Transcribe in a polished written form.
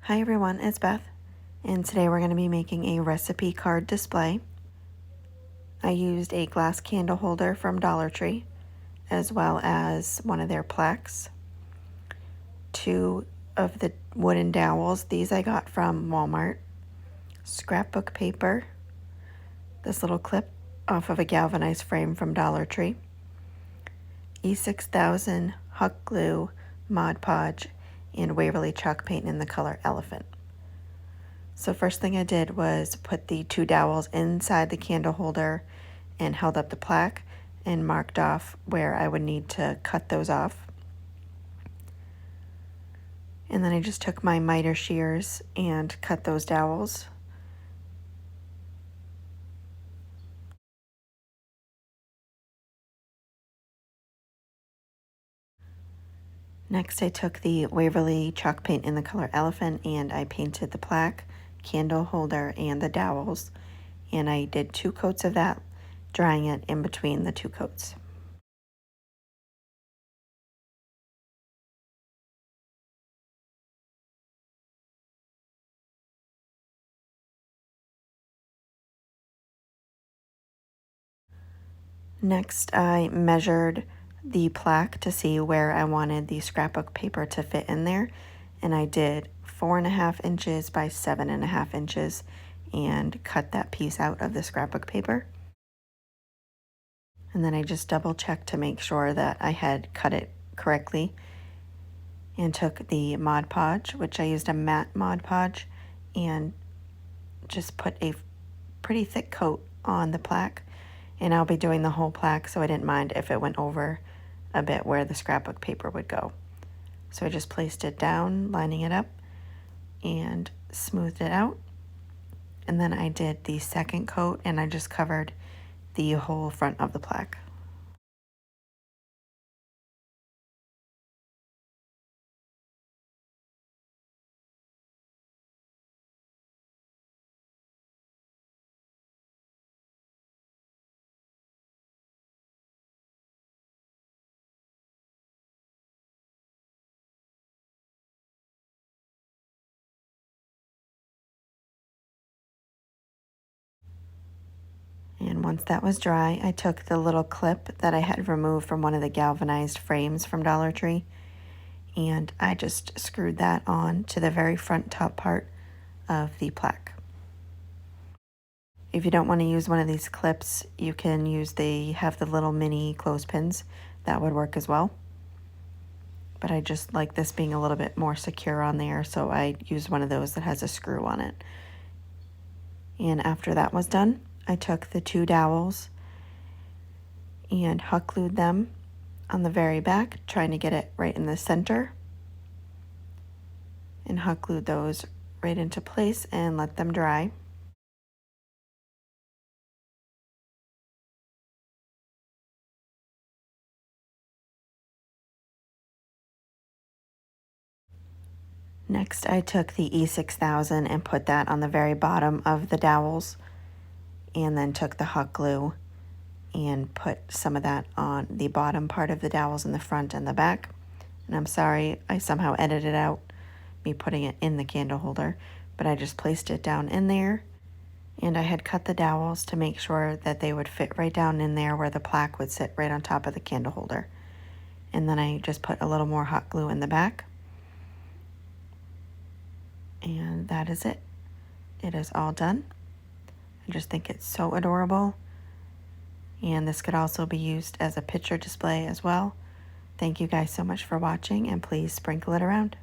Hi everyone, it's Beth, and today we're going to be making a recipe card display. I used a glass candle holder from Dollar Tree, as well as one of their plaques. 2 of the wooden dowels, these I got from Walmart. Scrapbook paper, this little clip off of a galvanized frame from Dollar Tree. E6000 Huck Glue, Mod Podge, and Waverly chalk paint in the color Elephant. So first thing I did was put the 2 dowels inside the candle holder and held up the plaque and marked off where I would need to cut those off. And then I just took my miter shears and cut those dowels. Next I took the Waverly chalk paint in the color Elephant and I painted the plaque, candle holder, and the dowels. And I did 2 coats of that, drying it in between the 2 coats. Next, I measured the plaque to see where I wanted the scrapbook paper to fit in there, and I did 4.5 inches by 7.5 inches and cut that piece out of the scrapbook paper. And then I just double checked to make sure that I had cut it correctly and took the Mod Podge, which I used a matte Mod Podge, and just put a pretty thick coat on the plaque. And I'll be doing the whole plaque, so I didn't mind if it went over a bit where the scrapbook paper would go. So I just placed it down, lining it up, and smoothed it out. And then I did the second coat, and I just covered the whole front of the plaque. And once that was dry, I took the little clip that I had removed from one of the galvanized frames from Dollar Tree, and I just screwed that on to the very front top part of the plaque. If you don't want to use one of these clips, you can use they have the little mini clothespins. That would work as well. But I just like this being a little bit more secure on there, so I used one of those that has a screw on it. And after that was done, I took the 2 dowels and hot glued them on the very back, trying to get it right in the center. And hot glued those right into place and let them dry. Next, I took the E6000 and put that on the very bottom of the dowels, and then took the hot glue and put some of that on the bottom part of the dowels in the front and the back. And I'm sorry, I somehow edited out me putting it in the candle holder, but I just placed it down in there, and I had cut the dowels to make sure that they would fit right down in there where the plaque would sit right on top of the candle holder. And then I just put a little more hot glue in the back. And that is it. It is all done. I just think it's so adorable. And this could also be used as a picture display as well. Thank you guys so much for watching, and please sprinkle it around.